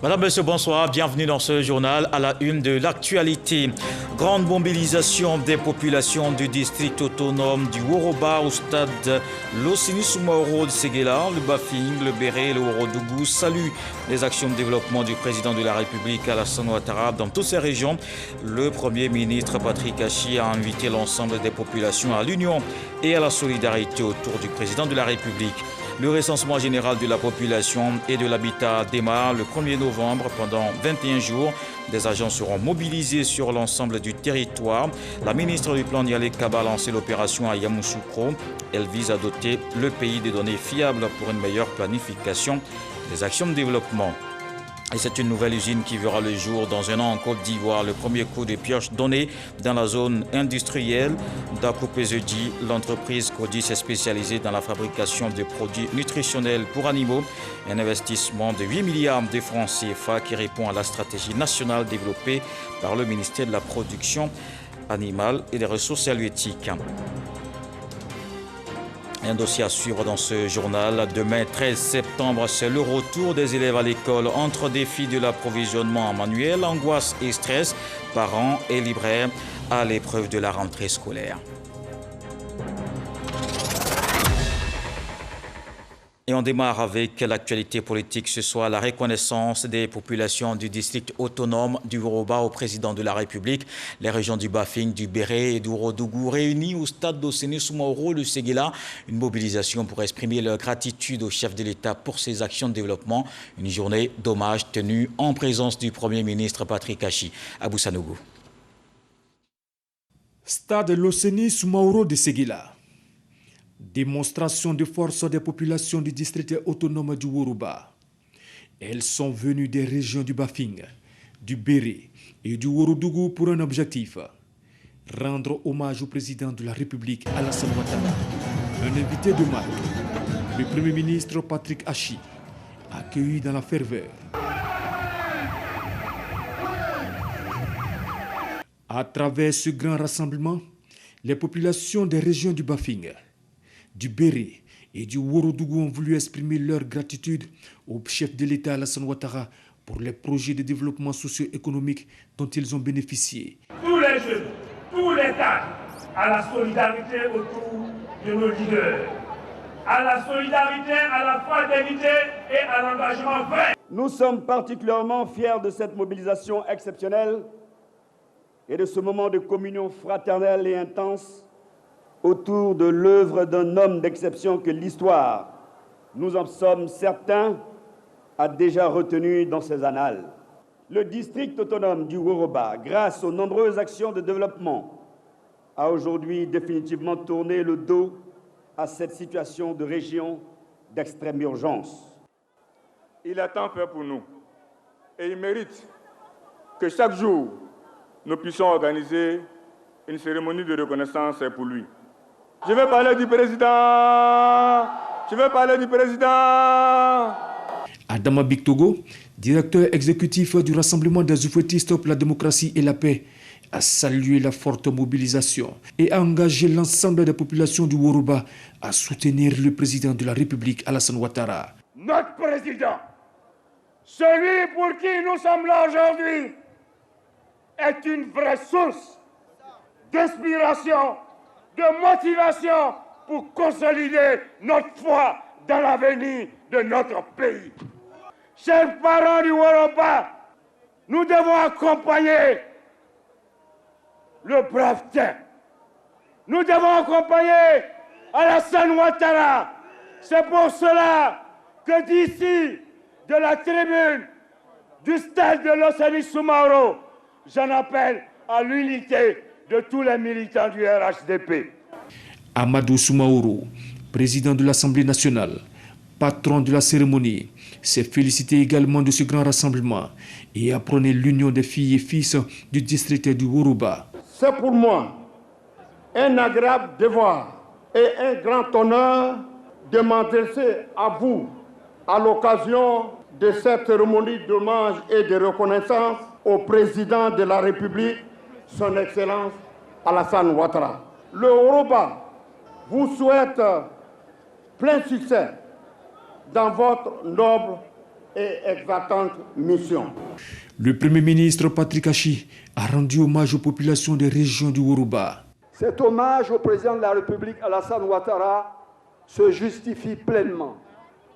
Madame, Monsieur, bonsoir. Bienvenue dans ce journal à la une de l'actualité. Grande mobilisation des populations du district autonome du Woroba au stade Losini Soumaoro de Séguéla. Le Bafing, le Béré et le Worodougou saluent les actions de développement du président de la République Alassane Ouattara dans toutes ces régions. Le Premier ministre Patrick Achi a invité l'ensemble des populations à l'union et à la solidarité autour du président de la République. Le recensement général de la population et de l'habitat démarre le 1er novembre pendant 21 jours. Des agents seront mobilisés sur l'ensemble du territoire. La ministre du Plan Nialé Kaba a lancé l'opération à Yamoussoukro. Elle vise à doter le pays de données fiables pour une meilleure planification des actions de développement. Et c'est une nouvelle usine qui verra le jour dans un an en Côte d'Ivoire. Le premier coup de pioche donné dans la zone industrielle d'Akoupé-Zedi. L'entreprise Codis est spécialisée dans la fabrication de produits nutritionnels pour animaux. Un investissement de 8 milliards de francs CFA qui répond à la stratégie nationale développée par le ministère de la Production animale et des ressources halieutiques. Un dossier à suivre dans ce journal. Demain, 13 septembre, c'est le retour des élèves à l'école. Entre défis de l'approvisionnement en manuel, angoisse et stress, parents et libraires à l'épreuve de la rentrée scolaire. Et on démarre avec l'actualité politique ce soir, la reconnaissance des populations du district autonome du Woroba au président de la République. Les régions du Bafing, du Béré et du Worodougou réunies au stade Losini Soumaoro de Séguéla. Une mobilisation pour exprimer leur gratitude au chef de l'État pour ses actions de développement. Une journée d'hommage tenue en présence du Premier ministre Patrick Achi. Abou Sanougou. Stade Losini Soumaoro de Séguéla. Démonstration de force des populations du district autonome du Woroba. Elles sont venues des régions du Bafing, du Béré et du Worodougou pour un objectif: rendre hommage au président de la République Alassane Ouattara. Un invité de marque, le Premier ministre Patrick Achi, accueilli dans la ferveur. À travers ce grand rassemblement, les populations des régions du Bafing, du Béré et du Worodougou ont voulu exprimer leur gratitude au chef de l'État Alassane Ouattara pour les projets de développement socio-économique dont ils ont bénéficié. Tous les jeunes, tous les cadres, à la solidarité autour de nos leaders, à la solidarité, à la fraternité et à l'engagement vrai. Nous sommes particulièrement fiers de cette mobilisation exceptionnelle et de ce moment de communion fraternelle et intense autour de l'œuvre d'un homme d'exception que l'histoire, nous en sommes certains, a déjà retenu dans ses annales. Le district autonome du Woroba, grâce aux nombreuses actions de développement, a aujourd'hui définitivement tourné le dos à cette situation de région d'extrême urgence. Il a tant fait pour nous et il mérite que chaque jour, nous puissions organiser une cérémonie de reconnaissance pour lui. Je vais parler du président. Je vais parler du président. Adama Bictogo, directeur exécutif du Rassemblement des oufouettistes pour la démocratie et la paix, a salué la forte mobilisation et a engagé l'ensemble des populations du Woroba à soutenir le président de la République, Alassane Ouattara. Notre président, celui pour qui nous sommes là aujourd'hui, est une vraie source d'inspiration, de motivation pour consolider notre foi dans l'avenir de notre pays. Chers parents du Woroba, nous devons accompagner le brave tien. Nous devons accompagner Alassane Ouattara. C'est pour cela que d'ici, de la tribune du stade de Losini Soumaoro, j'en appelle à l'unité de tous les militants du RHDP. Amadou Soumaoro, président de l'Assemblée nationale, patron de la cérémonie, s'est félicité également de ce grand rassemblement et a prôné l'union des filles et fils du district du Woroba. C'est pour moi un agréable devoir et un grand honneur de m'adresser à vous à l'occasion de cette cérémonie d'hommage et de reconnaissance au président de la République, son Excellence Alassane Ouattara. Le Woroba vous souhaite plein succès dans votre noble et éclatante mission. Le Premier ministre Patrick Achi a rendu hommage aux populations des régions du Yoruba. Cet hommage au président de la République Alassane Ouattara se justifie pleinement,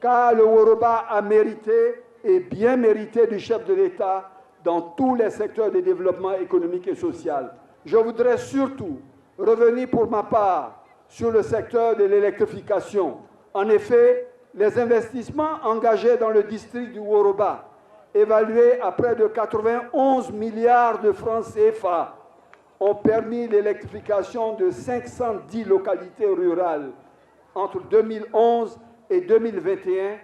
car le Yoruba a mérité et bien mérité du chef de l'État dans tous les secteurs de développement économique et social. Je voudrais surtout revenir pour ma part sur le secteur de l'électrification. En effet, les investissements engagés dans le district du Yoruba, évalués à près de 91 milliards de francs CFA, ont permis l'électrification de 510 localités rurales entre 2011 et 2021,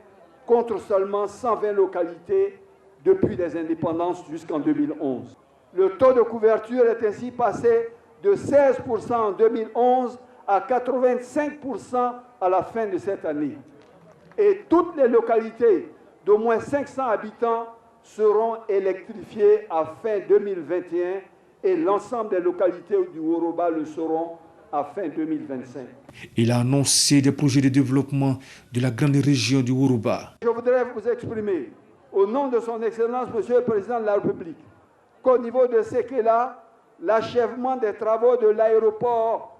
contre seulement 120 localités depuis les indépendances jusqu'en 2011. Le taux de couverture est ainsi passé de 16% en 2011 à 85% à la fin de cette année. Et toutes les localités d'au moins 500 habitants seront électrifiées à fin 2021 et l'ensemble des localités du Yoruba le seront à fin 2025. Il a annoncé des projets de développement de la grande région du Yoruba. Je voudrais vous exprimer, au nom de son Excellence, Monsieur le Président de la République, qu'au niveau de Sekela, l'achèvement des travaux de l'aéroport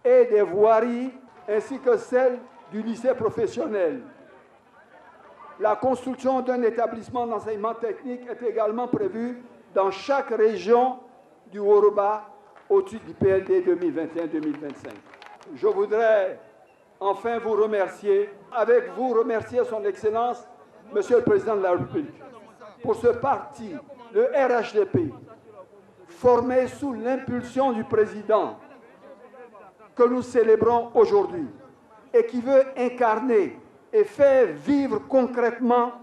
et des voiries, ainsi que celle du lycée professionnel. La construction d'un établissement d'enseignement technique est également prévue dans chaque région du Yoruba au-dessus du PLD 2021-2025. Je voudrais enfin vous remercier, avec vous remercier son Excellence, Monsieur le Président de la République, pour ce parti, le RHDP, formé sous l'impulsion du Président, que nous célébrons aujourd'hui, et qui veut incarner et faire vivre concrètement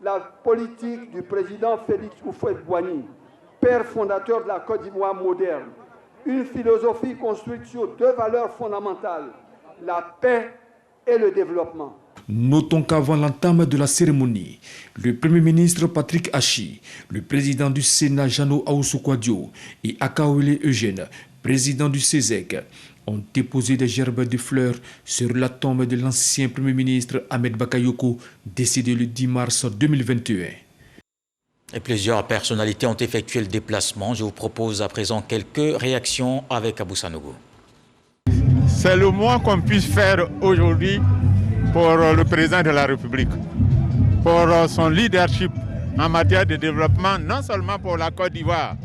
la politique du Président Félix Houphouët-Boigny, père fondateur de la Côte d'Ivoire moderne, une philosophie construite sur deux valeurs fondamentales, la paix et le développement. Notons qu'avant l'entame de la cérémonie, le Premier ministre Patrick Achi, le président du Sénat Jano Aoussou-Kouadio et Akaouele Eugène, président du CESEC, ont déposé des gerbes de fleurs sur la tombe de l'ancien Premier ministre Ahmed Bakayoko, décédé le 10 mars 2021. Et plusieurs personnalités ont effectué le déplacement. Je vous propose à présent quelques réactions avec Abou Sanogo. C'est le moins qu'on puisse faire aujourd'hui pour le président de la République, pour son leadership en matière de développement, non seulement pour la Côte d'Ivoire,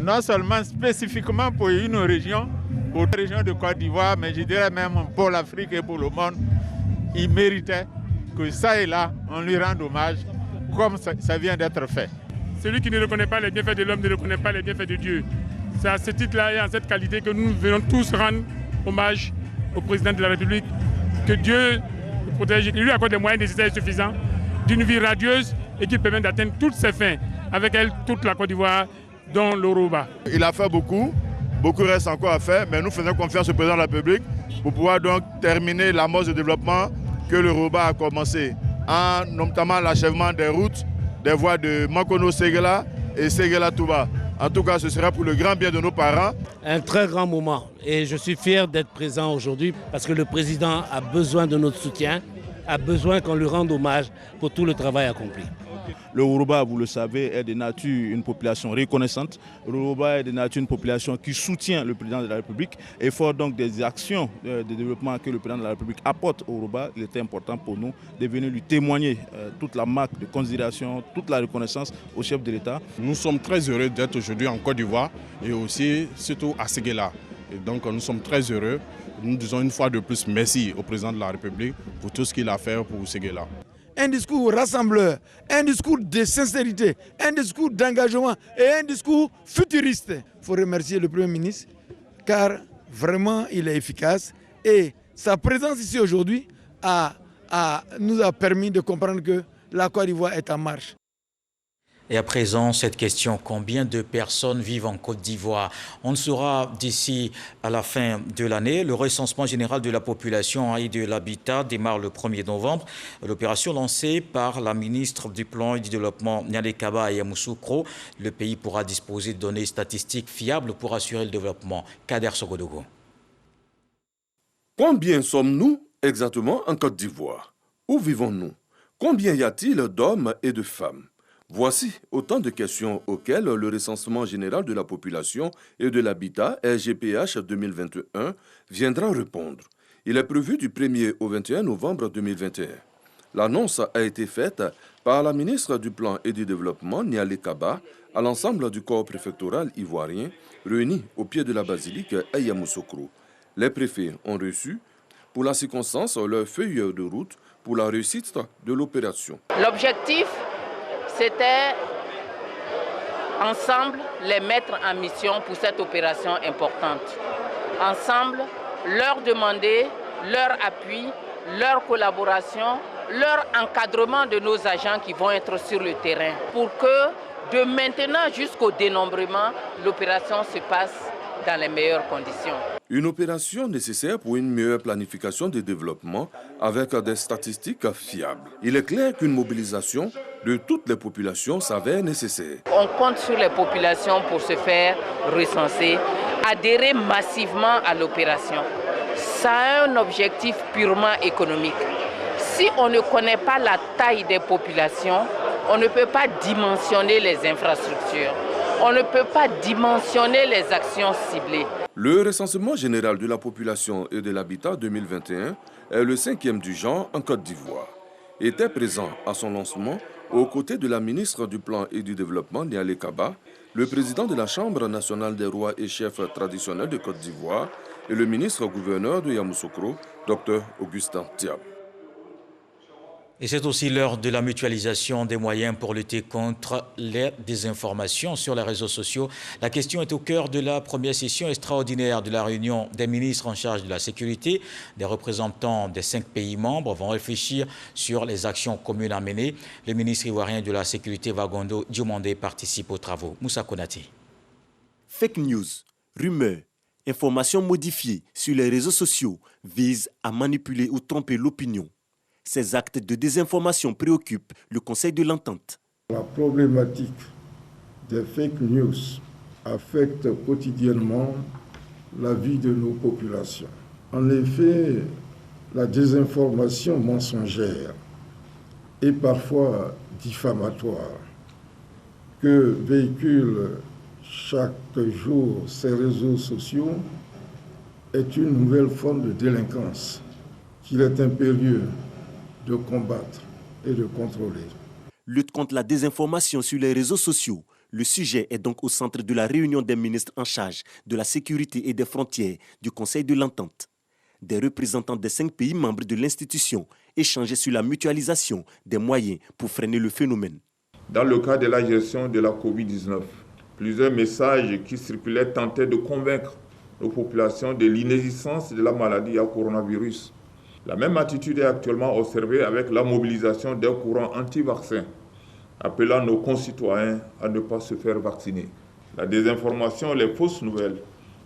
non seulement spécifiquement pour une région, pour la région de Côte d'Ivoire, mais je dirais même pour l'Afrique et pour le monde. Il méritait que ça et là, on lui rende hommage comme ça vient d'être fait. Celui qui ne reconnaît pas les bienfaits de l'homme ne reconnaît pas les bienfaits de Dieu. C'est à ce titre-là et en cette qualité que nous venons tous rendre hommage au président de la République. Que Dieu le protège, il lui accorde les moyens nécessaires et suffisants d'une vie radieuse et qui permet d'atteindre toutes ses fins. Avec elle, toute la Côte d'Ivoire, dont le Yoruba. Il a fait beaucoup reste encore à faire, mais nous faisons confiance au président de la République pour pouvoir donc terminer l'amorce de développement que le Yoruba a commencé, en notamment l'achèvement des routes, des voies de Mankono-Ségéla et Ségéla-Touba. En tout cas, ce sera pour le grand bien de nos parents. Un très grand moment et je suis fier d'être présent aujourd'hui parce que le président a besoin de notre soutien, a besoin qu'on lui rende hommage pour tout le travail accompli. Le Yoruba, vous le savez, est de nature une population reconnaissante. Le Yoruba est de nature une population qui soutient le président de la République. Et fort donc des actions de développement que le président de la République apporte au Yoruba, il était important pour nous de venir lui témoigner toute la marque de considération, toute la reconnaissance au chef de l'État. Nous sommes très heureux d'être aujourd'hui en Côte d'Ivoire et aussi surtout à Ségéla. Et donc nous sommes très heureux. Nous disons une fois de plus merci au président de la République pour tout ce qu'il a fait pour Ségéla. Un discours rassembleur, un discours de sincérité, un discours d'engagement et un discours futuriste. Il faut remercier le Premier ministre car vraiment il est efficace et sa présence ici aujourd'hui nous a permis de comprendre que la Côte d'Ivoire est en marche. Et à présent, cette question, combien de personnes vivent en Côte d'Ivoire? On le saura d'ici à la fin de l'année. Le recensement général de la population et de l'habitat démarre le 1er novembre. L'opération lancée par la ministre du Plan et du Développement, Nyale Kaba et Yamoussoukro. Le pays pourra disposer de données statistiques fiables pour assurer le développement. Kader Sogodogo. Combien sommes-nous exactement en Côte d'Ivoire? Où vivons-nous? Combien y a-t-il d'hommes et de femmes? Voici autant de questions auxquelles le recensement général de la population et de l'habitat, RGPH 2021, viendra répondre. Il est prévu du 1er au 21 novembre 2021. L'annonce a été faite par la ministre du Plan et du Développement, Nialé Kaba, à l'ensemble du corps préfectoral ivoirien réuni au pied de la basilique à Yamoussoukro. Les préfets ont reçu, pour la circonstance, leur feuille de route pour la réussite de l'opération. L'objectif, c'était ensemble les mettre en mission pour cette opération importante. Ensemble, leur demander leur appui, leur collaboration, leur encadrement de nos agents qui vont être sur le terrain pour que de maintenant jusqu'au dénombrement, l'opération se passe dans les meilleures conditions. Une opération nécessaire pour une meilleure planification du développement avec des statistiques fiables. Il est clair qu'une mobilisation de toutes les populations s'avère nécessaire. On compte sur les populations pour se faire recenser, adhérer massivement à l'opération. Ça a un objectif purement économique. Si on ne connaît pas la taille des populations, on ne peut pas dimensionner les infrastructures. On ne peut pas dimensionner les actions ciblées. Le recensement général de la population et de l'habitat 2021 est le 5e du genre en Côte d'Ivoire. Était présent à son lancement, aux côtés de la ministre du Plan et du Développement, Nialé Kaba, le président de la Chambre nationale des rois et chefs traditionnels de Côte d'Ivoire et le ministre-gouverneur de Yamoussoukro, Dr Augustin Thiab. Et c'est aussi l'heure de la mutualisation des moyens pour lutter contre les désinformations sur les réseaux sociaux. La question est au cœur de la première session extraordinaire de la réunion des ministres en charge de la sécurité. Des représentants des 5 pays membres vont réfléchir sur les actions communes à mener. Le ministre ivoirien de la Sécurité, Wagondo Diomandé, participe aux travaux. Moussa Konaté. Fake news, rumeurs, informations modifiées sur les réseaux sociaux visent à manipuler ou tromper l'opinion. Ces actes de désinformation préoccupent le Conseil de l'Entente. La problématique des fake news affecte quotidiennement la vie de nos populations. En effet, la désinformation mensongère et parfois diffamatoire que véhiculent chaque jour ces réseaux sociaux est une nouvelle forme de délinquance qu'il est impérieux de combattre et de contrôler. Lutte contre la désinformation sur les réseaux sociaux. Le sujet est donc au centre de la réunion des ministres en charge de la sécurité et des frontières du Conseil de l'Entente. Des représentants des 5 pays membres de l'institution échangeaient sur la mutualisation des moyens pour freiner le phénomène. Dans le cas de la gestion de la Covid-19, plusieurs messages qui circulaient tentaient de convaincre nos populations de l'inexistence de la maladie à coronavirus. La même attitude est actuellement observée avec la mobilisation d'un courant anti-vaccin, appelant nos concitoyens à ne pas se faire vacciner. La désinformation et les fausses nouvelles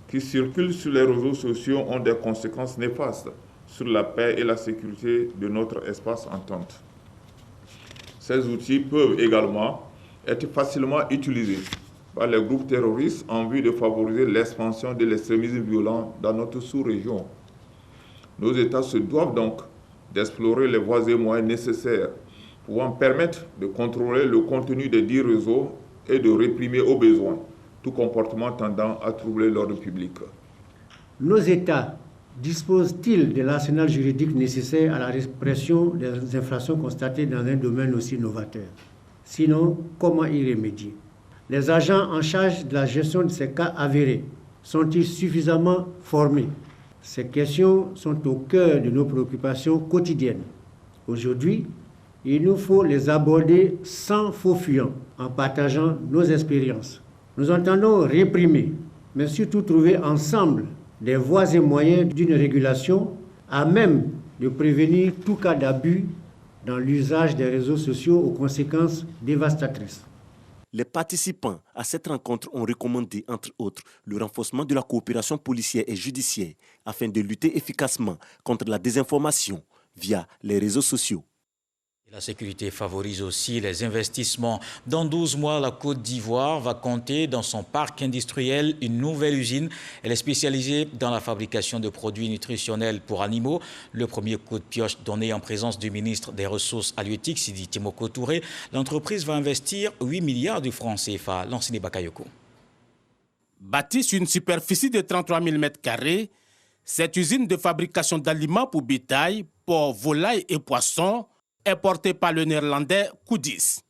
qui circulent sur les réseaux sociaux ont des conséquences néfastes sur la paix et la sécurité de notre espace entente. Ces outils peuvent également être facilement utilisés par les groupes terroristes en vue de favoriser l'expansion de l'extrémisme violent dans notre sous-région. Nos États se doivent donc d'explorer les voies et moyens nécessaires pouvant permettre de contrôler le contenu des dits réseaux et de réprimer au besoin tout comportement tendant à troubler l'ordre public. Nos États disposent-ils de l'arsenal juridique nécessaire à la répression des infractions constatées dans un domaine aussi novateur? Sinon, comment y remédier? Les agents en charge de la gestion de ces cas avérés sont-ils suffisamment formés? Ces questions sont au cœur de nos préoccupations quotidiennes. Aujourd'hui, il nous faut les aborder sans faux fuyant, en partageant nos expériences. Nous entendons réprimer, mais surtout trouver ensemble des voies et moyens d'une régulation à même de prévenir tout cas d'abus dans l'usage des réseaux sociaux aux conséquences dévastatrices. Les participants à cette rencontre ont recommandé, entre autres, le renforcement de la coopération policière et judiciaire afin de lutter efficacement contre la désinformation via les réseaux sociaux. La sécurité favorise aussi les investissements. Dans 12 mois, la Côte d'Ivoire va compter dans son parc industriel une nouvelle usine. Elle est spécialisée dans la fabrication de produits nutritionnels pour animaux. Le premier coup de pioche donné en présence du ministre des Ressources halieutiques, Sidi Timoko Touré. L'entreprise va investir 8 milliards de francs CFA. Lansini Bakayoko. Bâtie sur une superficie de 33 000 m², cette usine de fabrication d'aliments pour bétail, porcs, volailles et poissons est portée par le néerlandais Koudis.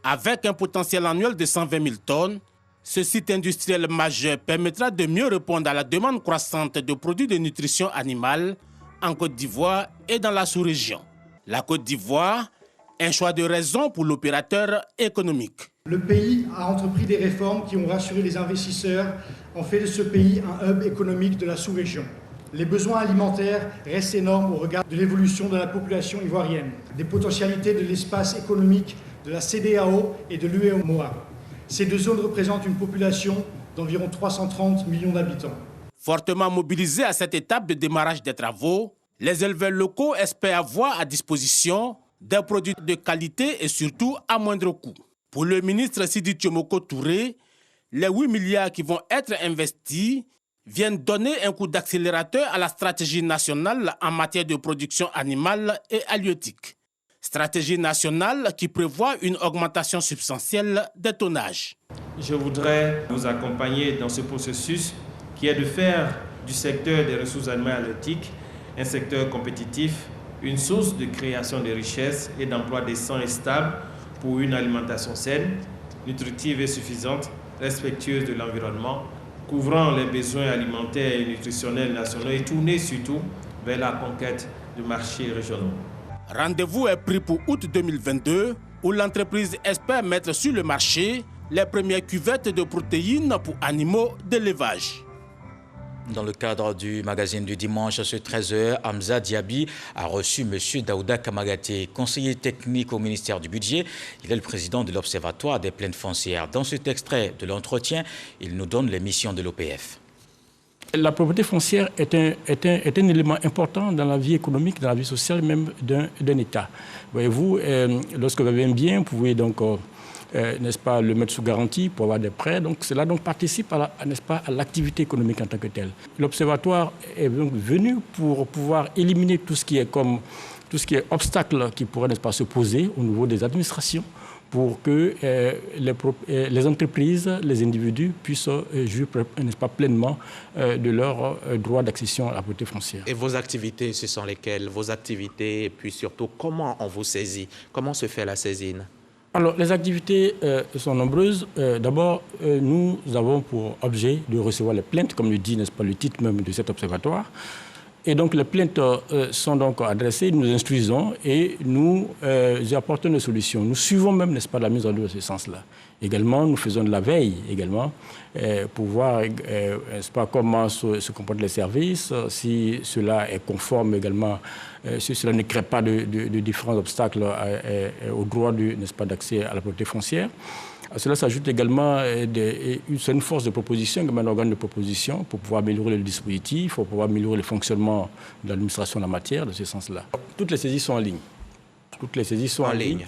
Avec un potentiel annuel de 120 000 tonnes, ce site industriel majeur permettra de mieux répondre à la demande croissante de produits de nutrition animale en Côte d'Ivoire et dans la sous-région. La Côte d'Ivoire, un choix de raison pour l'opérateur économique. Le pays a entrepris des réformes qui ont rassuré les investisseurs, ont fait de ce pays un hub économique de la sous-région. Les besoins alimentaires restent énormes au regard de l'évolution de la population ivoirienne, des potentialités de l'espace économique de la CEDEAO et de l'UEMOA. Ces deux zones représentent une population d'environ 330 millions d'habitants. Fortement mobilisés à cette étape de démarrage des travaux, les éleveurs locaux espèrent avoir à disposition des produits de qualité et surtout à moindre coût. Pour le ministre Sidi Timoko Touré, les 8 milliards qui vont être investis viennent donner un coup d'accélérateur à la stratégie nationale en matière de production animale et halieutique. Stratégie nationale qui prévoit une augmentation substantielle des tonnages. Je voudrais vous accompagner dans ce processus qui est de faire du secteur des ressources animales halieutiques un secteur compétitif, une source de création de richesses et d'emplois décents et stables pour une alimentation saine, nutritive et suffisante, respectueuse de l'environnement, couvrant les besoins alimentaires et nutritionnels nationaux et tournée surtout vers la conquête du marché régional. Rendez-vous est pris pour août 2022 où l'entreprise espère mettre sur le marché les premières cuvettes de protéines pour animaux d'élevage. Dans le cadre du magazine du dimanche, à ce 13h, Hamza Diaby a reçu M. Daouda Kamagaté, conseiller technique au ministère du Budget. Il est le président de l'Observatoire des plaines foncières. Dans cet extrait de l'entretien, il nous donne les missions de l'OPF. La propriété foncière est un élément important dans la vie économique, dans la vie sociale même d'un État. Voyez-vous, lorsque vous avez un bien, vous pouvez donc n'est-ce pas, le mettre sous garantie pour avoir des prêts. Donc cela donc participe à l'activité économique en tant que telle. L'Observatoire est donc venu pour pouvoir éliminer tout ce qui est obstacle qui pourrait, n'est-ce pas, se poser au niveau des administrations pour que les entreprises, les individus puissent jouir, n'est-ce pas, pleinement de leur droit d'accession à la propriété foncière. Et vos activités, ce sont lesquelles? Vos activités et puis surtout, comment on vous saisit? Comment se fait la saisine? Alors, les activités sont nombreuses. D'abord, nous avons pour objet de recevoir les plaintes, comme le dit, n'est-ce pas, le titre même de cet observatoire. Et donc, les plaintes sont donc adressées, nous instruisons et nous apportons des solutions. Nous suivons même, n'est-ce pas, la mise en œuvre de ce sens-là. Également, nous faisons de la veille également pour voir, n'est-ce pas, comment se comportent les services, si cela est conforme également, si cela ne crée pas de différents obstacles au droit, n'est-ce pas, d'accès à la propriété foncière. À cela s'ajoute également une force de proposition, un organe de proposition pour pouvoir améliorer le dispositif, pour pouvoir améliorer le fonctionnement de l'administration en la matière, de ce sens-là. Toutes les saisies sont en ligne. Toutes les saisies sont en ligne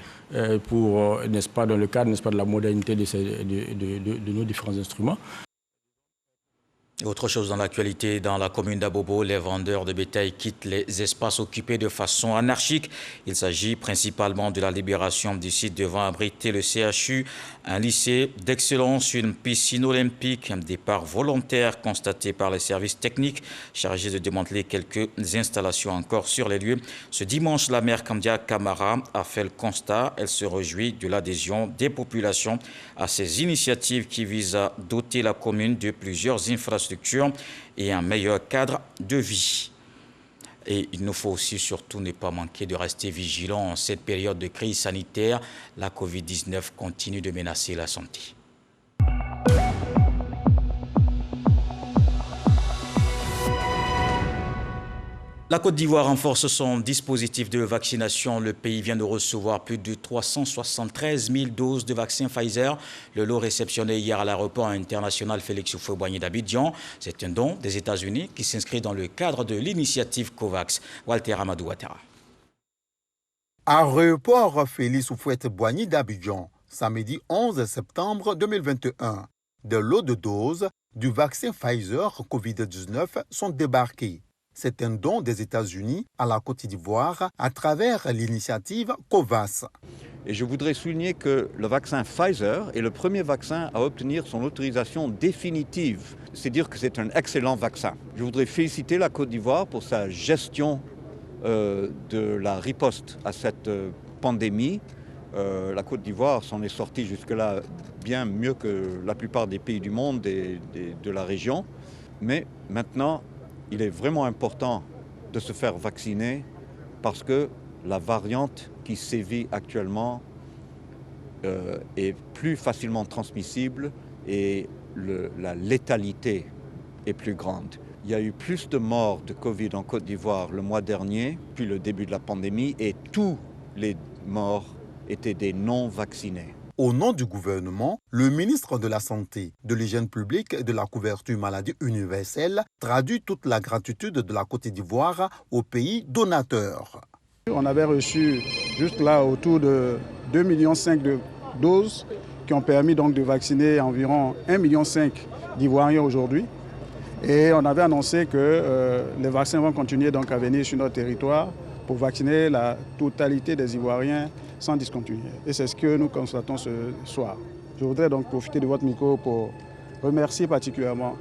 pour, n'est-ce pas, dans le cadre, n'est-ce pas, de la modernité de nos différents instruments. Autre chose dans l'actualité, dans la commune d'Abobo, les vendeurs de bétail quittent les espaces occupés de façon anarchique. Il s'agit principalement de la libération du site devant abriter le CHU, un lycée d'excellence, une piscine olympique, un départ volontaire constaté par les services techniques chargés de démanteler quelques installations encore sur les lieux. Ce dimanche, la maire Kandia Kamara a fait le constat. Elle se réjouit de l'adhésion des populations à ces initiatives qui visent à doter la commune de plusieurs infrastructures et un meilleur cadre de vie. Et il nous faut aussi surtout ne pas manquer de rester vigilants en cette période de crise sanitaire. La Covid-19 continue de menacer la santé. La Côte d'Ivoire renforce son dispositif de vaccination. Le pays vient de recevoir plus de 373 000 doses de vaccin Pfizer. Le lot réceptionné hier à l'aéroport international Félix Houphouët-Boigny d'Abidjan. C'est un don des États-Unis qui s'inscrit dans le cadre de l'initiative COVAX. Walter Amadou Ouattara. Aéroport Félix Houphouët-Boigny d'Abidjan, samedi 11 septembre 2021. Des lots de doses du vaccin Pfizer Covid-19 sont débarqués. C'est un don des États-Unis à la Côte d'Ivoire à travers l'initiative COVAX. Et je voudrais souligner que le vaccin Pfizer est le premier vaccin à obtenir son autorisation définitive. C'est dire que c'est un excellent vaccin. Je voudrais féliciter la Côte d'Ivoire pour sa gestion de la riposte à cette pandémie. La Côte d'Ivoire s'en est sortie jusque-là bien mieux que la plupart des pays du monde et de la région. Mais maintenant, il est vraiment important de se faire vacciner parce que la variante qui sévit actuellement est plus facilement transmissible et la létalité est plus grande. Il y a eu plus de morts de Covid en Côte d'Ivoire le mois dernier, puis le début de la pandémie, et tous les morts étaient des non-vaccinés. Au nom du gouvernement, le ministre de la Santé, de l'Hygiène publique et de la couverture maladie universelle traduit toute la gratitude de la Côte d'Ivoire au pays donateur. On avait reçu juste là autour de 2,5 millions de doses qui ont permis donc de vacciner environ 1,5 million d'Ivoiriens aujourd'hui. Et on avait annoncé que les vaccins vont continuer donc à venir sur notre territoire pour vacciner la totalité des Ivoiriens sans discontinuer. Et c'est ce que nous constatons ce soir. Je voudrais donc profiter de votre micro pour remercier particulièrement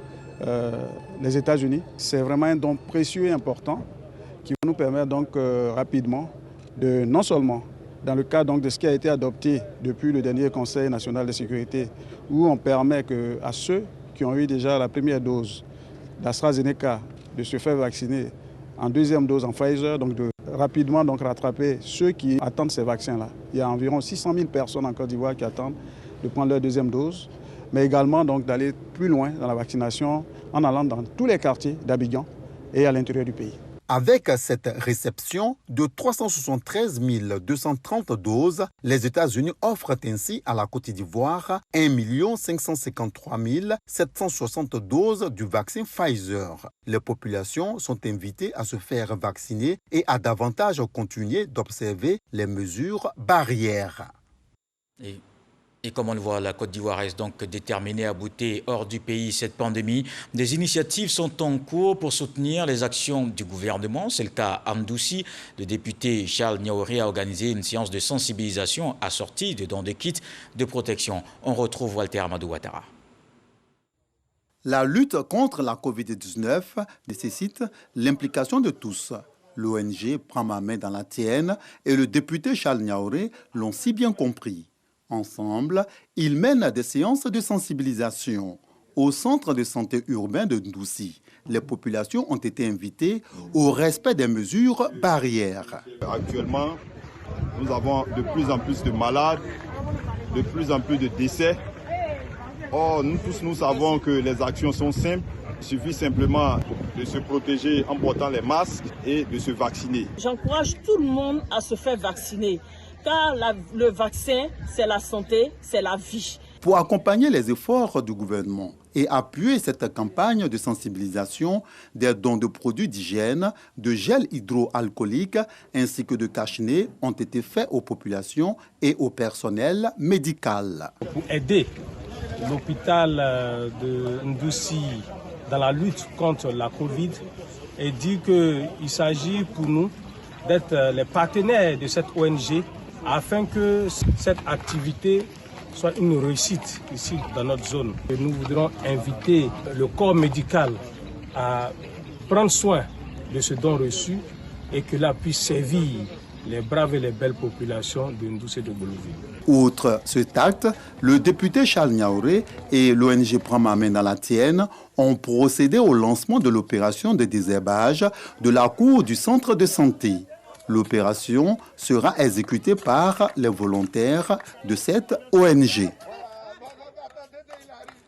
les États-Unis. C'est vraiment un don précieux et important qui va nous permettre donc rapidement de non seulement dans le cadre donc de ce qui a été adopté depuis le dernier Conseil national de sécurité, où on permet à ceux qui ont eu déjà la première dose d'AstraZeneca de se faire vacciner en deuxième dose en Pfizer, donc de rapidement donc rattraper ceux qui attendent ces vaccins-là. Il y a environ 600 000 personnes en Côte d'Ivoire qui attendent de prendre leur deuxième dose, mais également donc d'aller plus loin dans la vaccination en allant dans tous les quartiers d'Abidjan et à l'intérieur du pays. Avec cette réception de 373 230 doses, les États-Unis offrent ainsi à la Côte d'Ivoire 1 553 760 doses du vaccin Pfizer. Les populations sont invitées à se faire vacciner et à davantage continuer d'observer les mesures barrières. Et comme on le voit, la Côte d'Ivoire reste donc déterminée à bouter hors du pays cette pandémie. Des initiatives sont en cours pour soutenir les actions du gouvernement. C'est le cas à Mdoussi. Le député Charles Niaouré a organisé une séance de sensibilisation assortie de dons de kits de protection. On retrouve Walter Amadou Ouattara. La lutte contre la Covid-19 nécessite l'implication de tous. L'ONG prend ma main dans la tienne et le député Charles Niaouré l'ont si bien compris. Ensemble, ils mènent des séances de sensibilisation. Au centre de santé urbain de Mdoussi, les populations ont été invitées au respect des mesures barrières. Actuellement, nous avons de plus en plus de malades, de plus en plus de décès. Or, nous tous, nous savons que les actions sont simples. Il suffit simplement de se protéger en portant les masques et de se vacciner. J'encourage tout le monde à se faire vacciner. Car le vaccin, c'est la santé, c'est la vie. Pour accompagner les efforts du gouvernement et appuyer cette campagne de sensibilisation, des dons de produits d'hygiène, de gel hydroalcoolique ainsi que de cache-nez ont été faits aux populations et au personnel médical. Pour aider l'hôpital de Mdoussi dans la lutte contre la Covid, et dire qu'il s'agit pour nous d'être les partenaires de cette ONG afin que cette activité soit une réussite ici dans notre zone. Et nous voudrons inviter le corps médical à prendre soin de ce don reçu et que là puisse servir les braves et les belles populations de Mdoussi et de Bolivie. Outre cet acte, le député Charles Niaouré et l'ONG Prends ma main dans la tienne ont procédé au lancement de l'opération de désherbage de la cour du centre de santé. L'opération sera exécutée par les volontaires de cette ONG.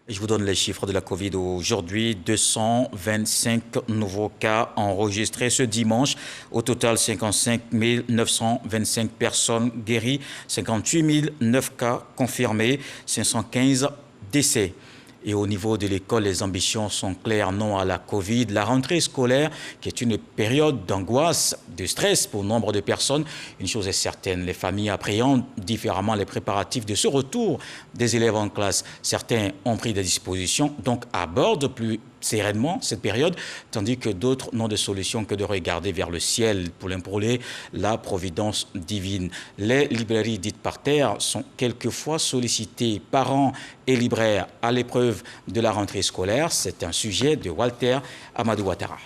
Je vous donne les chiffres de la Covid aujourd'hui. 225 nouveaux cas enregistrés ce dimanche. Au total, 55 925 personnes guéries, 58 009 cas confirmés, 515 décès. Et au niveau de l'école, les ambitions sont claires, non à la Covid. La rentrée scolaire, qui est une période d'angoisse, de stress pour nombre de personnes, une chose est certaine, les familles appréhendent différemment les préparatifs de ce retour des élèves en classe. Certains ont pris des dispositions, donc abordent plus sereinement cette période, tandis que d'autres n'ont de solution que de regarder vers le ciel pour implorer la providence divine. Les librairies dites par terre sont quelquefois sollicitées, parents et libraires, à l'épreuve de la rentrée scolaire. C'est un sujet de Walter Amadou Ouattara.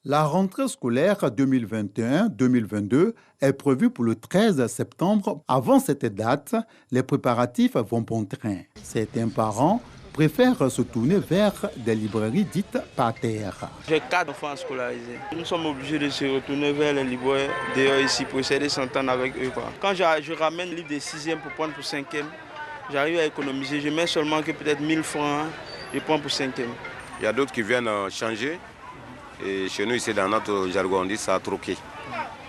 La rentrée scolaire 2021-2022 est prévue pour le 13 septembre. Avant cette date, les préparatifs vont bon train. Certains parents préfèrent se tourner vers des librairies dites par terre. J'ai 4 enfants scolarisés. Nous sommes obligés de se retourner vers les libraires d'ailleurs ici pour essayer de s'entendre avec eux. Quand je ramène le livre de 6e pour prendre pour 5e, j'arrive à économiser. Je mets seulement que peut-être 1000 francs, je prends pour 5e. Il y a d'autres qui viennent changer. Et chez nous, ici, dans notre jargon, on dit ça a troqué.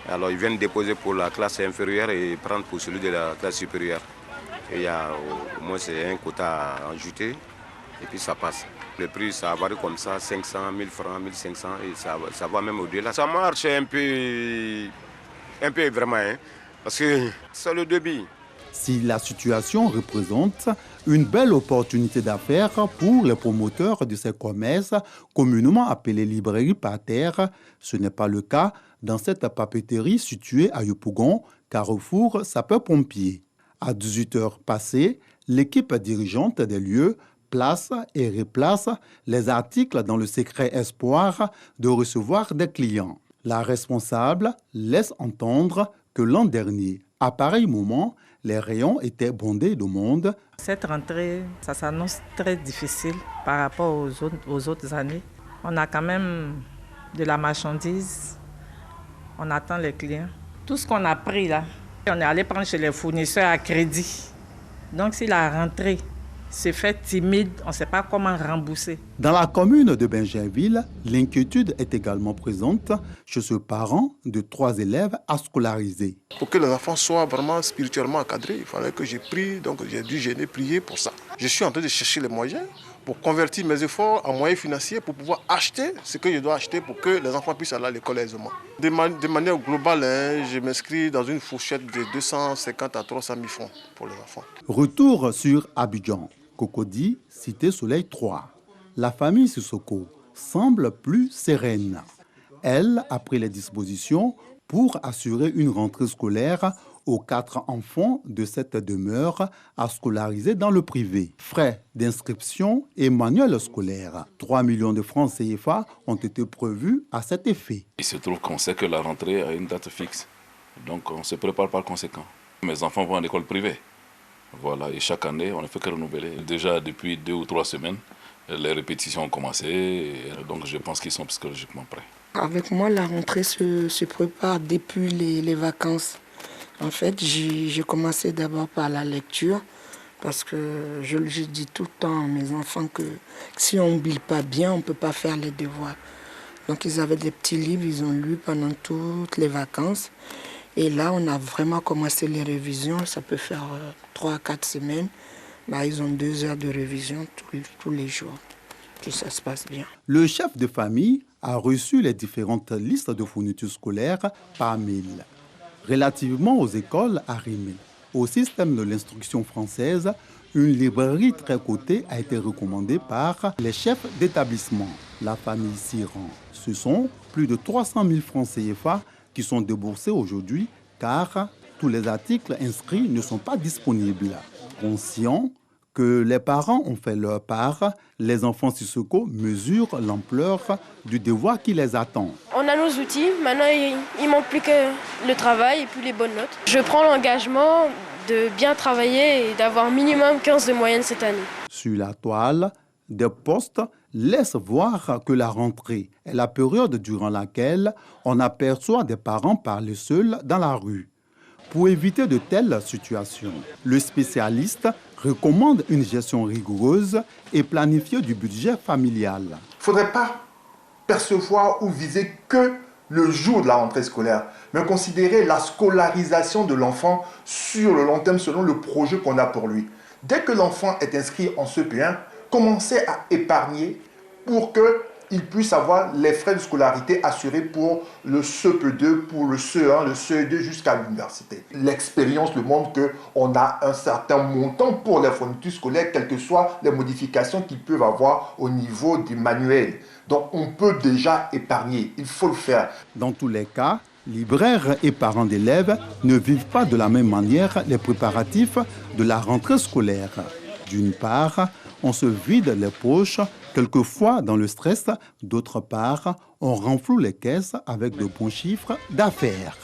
Alors, ils viennent déposer pour la classe inférieure et prendre pour celui de la classe supérieure. Et il y a au moins c'est un quota à ajouter. Et puis ça passe. Le prix, ça varie comme ça, 500, 1000 francs, 1500, et ça va même au-delà. Ça marche un peu vraiment, hein, parce que c'est le débit. Si la situation représente une belle opportunité d'affaires pour les promoteurs de ces commerces, communément appelés librairies par terre, ce n'est pas le cas dans cette papeterie située à Yopougon, carrefour sapeur-pompier. À 18h passées, l'équipe dirigeante des lieux place et replace les articles dans le secret espoir de recevoir des clients. La responsable laisse entendre que l'an dernier, à pareil moment, les rayons étaient bondés de monde. Cette rentrée, ça s'annonce très difficile par rapport aux autres années. On a quand même de la marchandise, on attend les clients. Tout ce qu'on a pris là, on est allé prendre chez les fournisseurs à crédit. Donc si la rentrée se fait timide, on ne sait pas comment rembourser. Dans la commune de Benjainville, l'inquiétude est également présente chez ce parent de 3 élèves à scolariser. Pour que les enfants soient vraiment spirituellement encadrés, il fallait que j'ai dû jeûner, prier pour ça. Je suis en train de chercher les moyens pour convertir mes efforts en moyens financiers pour pouvoir acheter ce que je dois acheter pour que les enfants puissent aller à l'école aisément. De manière globale, je m'inscris dans une fourchette de 250 à 300 000 francs pour les enfants. Retour sur Abidjan. Cocody, Cité Soleil 3. La famille Sissoko semble plus sereine. Elle a pris les dispositions pour assurer une rentrée scolaire aux 4 enfants de cette demeure à scolariser dans le privé. Frais d'inscription et manuel scolaire. 3 millions de francs CFA ont été prévus à cet effet. Il se trouve qu'on sait que la rentrée a une date fixe. Donc on se prépare par conséquent. Mes enfants vont à l'école privée. Voilà, et chaque année, on ne fait que renouveler. Déjà, depuis 2 ou 3 semaines, les répétitions ont commencé, et donc je pense qu'ils sont psychologiquement prêts. Avec moi, la rentrée se prépare depuis les vacances. En fait, j'ai commencé d'abord par la lecture, parce que je dis tout le temps à mes enfants que si on ne bille pas bien, on ne peut pas faire les devoirs. Donc ils avaient des petits livres, ils ont lu pendant toutes les vacances. Et là, on a vraiment commencé les révisions. Ça peut faire 3 à 4 semaines. Ils ont 2 heures de révision tous les jours. Et ça se passe bien. Le chef de famille a reçu les différentes listes de fournitures scolaires par mail. Relativement aux écoles arrimées au système de l'instruction française, une librairie très cotée a été recommandée par les chefs d'établissement. La famille Siran. Ce sont plus de 300 000 francs CFA qui sont déboursés aujourd'hui car tous les articles inscrits ne sont pas disponibles. Conscients que les parents ont fait leur part, les enfants Sissoko mesurent l'ampleur du devoir qui les attend. On a nos outils, maintenant il manque plus que le travail et puis les bonnes notes. Je prends l'engagement de bien travailler et d'avoir minimum 15 de moyenne cette année. Sur la toile, des postes laissent voir que la rentrée est la période durant laquelle on aperçoit des parents parler seuls dans la rue. Pour éviter de telles situations, le spécialiste recommande une gestion rigoureuse et planifiée du budget familial. Il ne faudrait pas percevoir ou viser que le jour de la rentrée scolaire, mais considérer la scolarisation de l'enfant sur le long terme selon le projet qu'on a pour lui. Dès que l'enfant est inscrit en CP1, commencez à épargner pour qu'il puisse avoir les frais de scolarité assurés pour le CP2, pour le CE1, le CE2 jusqu'à l'université. L'expérience le montre qu'on a un certain montant pour les fournitures scolaires, quelles que soient les modifications qu'ils peuvent avoir au niveau du manuel. Donc on peut déjà épargner, il faut le faire. Dans tous les cas, libraires et parents d'élèves ne vivent pas de la même manière les préparatifs de la rentrée scolaire. D'une part, on se vide les poches, quelquefois dans le stress. D'autre part, on renfloue les caisses avec de bons chiffres d'affaires.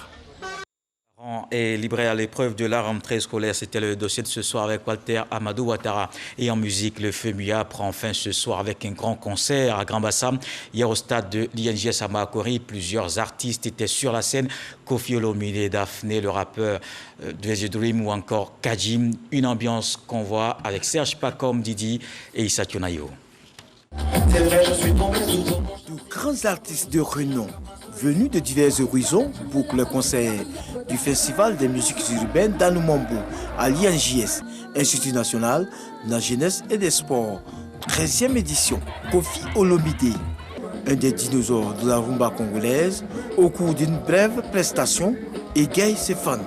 Et libraire à l'épreuve de la rentrée scolaire, c'était le dossier de ce soir avec Walter Amadou Ouattara. Et en musique, le FEMUA prend fin ce soir avec un grand concert à Grand Bassam. Hier au stade de l'INGS à Makori, plusieurs artistes étaient sur la scène. Kofi Olomide, Daphné, le rappeur de Dream ou encore Kajim. Une ambiance qu'on voit avec Serge Pacom, Didi et Issa Tionayo. De grands artistes de renom venus de divers horizons bouclent le concert du Festival des musiques urbaines d'Anoumambo à l'INGS, Institut national de la jeunesse et des sports. 13e édition, Kofi Olomide, un des dinosaures de la rumba congolaise, au cours d'une brève prestation, égaye ses fans.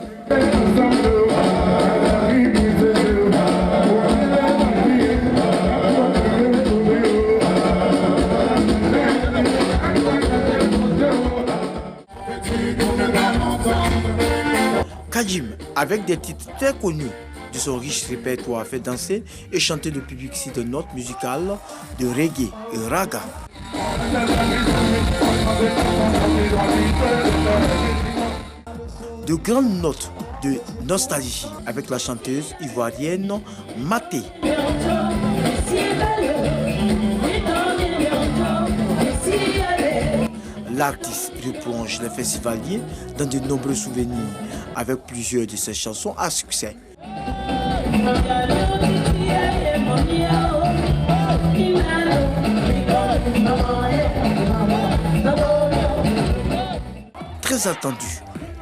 Kajim, avec des titres très connus de son riche répertoire, fait danser et chanter le public sur de notes musicales de reggae et raga. De grandes notes de nostalgie avec la chanteuse ivoirienne Maté. L'artiste replonge les festivaliers dans de nombreux souvenirs avec plusieurs de ses chansons à succès. Très attendu,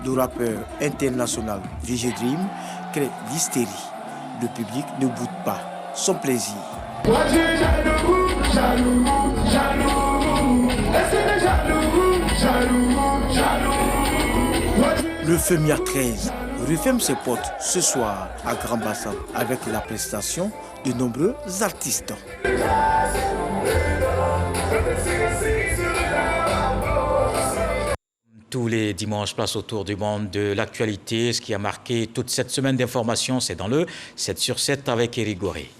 le rappeur international VG Dream crée l'hystérie. Le public ne boude pas son plaisir. Le FEMIA 13 referme ses portes ce soir à Grand Bassam avec la prestation de nombreux artistes. Tous les dimanches, place au tour du monde de l'actualité. Ce qui a marqué toute cette semaine d'information, c'est dans le 7 sur 7 avec Éric Goré.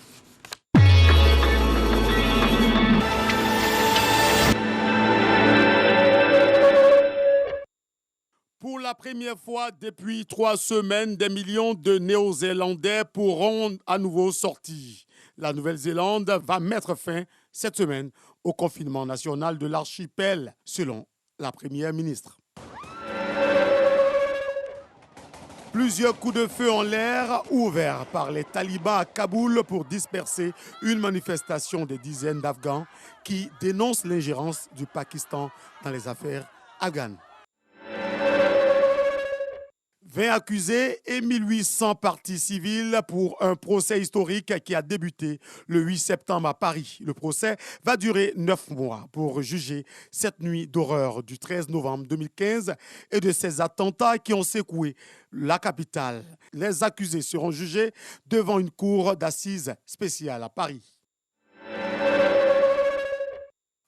Pour la première fois depuis 3 semaines, des millions de Néo-Zélandais pourront à nouveau sortir. La Nouvelle-Zélande va mettre fin cette semaine au confinement national de l'archipel, selon la première ministre. Plusieurs coups de feu en l'air ouverts par les talibans à Kaboul pour disperser une manifestation des dizaines d'Afghans qui dénoncent l'ingérence du Pakistan dans les affaires afghanes. 20 accusés et 1800 parties civiles pour un procès historique qui a débuté le 8 septembre à Paris. Le procès va durer 9 mois pour juger cette nuit d'horreur du 13 novembre 2015 et de ces attentats qui ont secoué la capitale. Les accusés seront jugés devant une cour d'assises spéciale à Paris.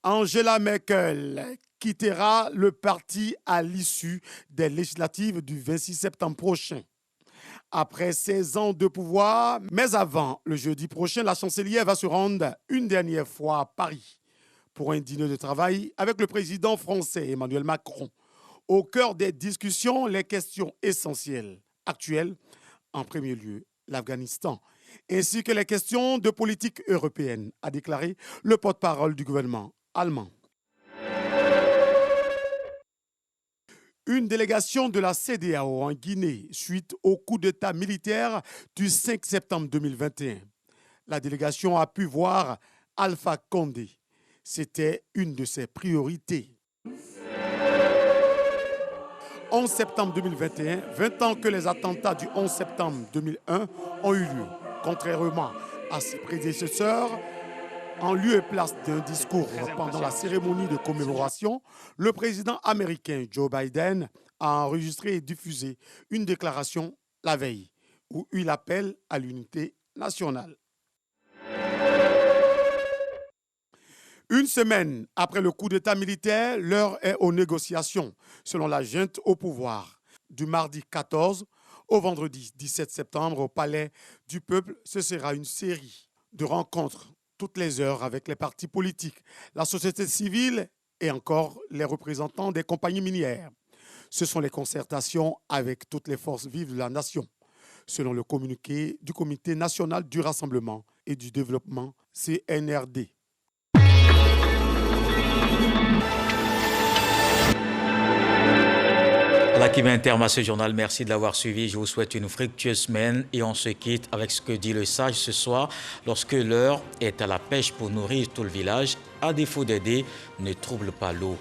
Angela Merkel quittera le parti à l'issue des législatives du 26 septembre prochain. Après 16 ans de pouvoir, mais avant le jeudi prochain, la chancelière va se rendre une dernière fois à Paris pour un dîner de travail avec le président français Emmanuel Macron. Au cœur des discussions, les questions essentielles actuelles, en premier lieu l'Afghanistan, ainsi que les questions de politique européenne, a déclaré le porte-parole du gouvernement allemand. Une délégation de la CEDEAO en Guinée suite au coup d'État militaire du 5 septembre 2021. La délégation a pu voir Alpha Condé. C'était une de ses priorités. 11 septembre 2021, 20 ans que les attentats du 11 septembre 2001 ont eu lieu. Contrairement à ses prédécesseurs, en lieu et place d'un discours pendant la cérémonie de commémoration, le président américain Joe Biden a enregistré et diffusé une déclaration la veille où il appelle à l'unité nationale. Une semaine après le coup d'État militaire, l'heure est aux négociations, selon la junte au pouvoir. Du mardi 14 au vendredi 17 septembre, au Palais du Peuple, ce sera une série de rencontres toutes les heures avec les partis politiques, la société civile et encore les représentants des compagnies minières. Ce sont les concertations avec toutes les forces vives de la nation, selon le communiqué du Comité national du rassemblement et du développement, CNRD. Voilà qui met un terme à ce journal. Merci de l'avoir suivi. Je vous souhaite une fructueuse semaine et on se quitte avec ce que dit le sage ce soir. Lorsque l'heure est à la pêche pour nourrir tout le village, à défaut d'aider, ne trouble pas l'eau.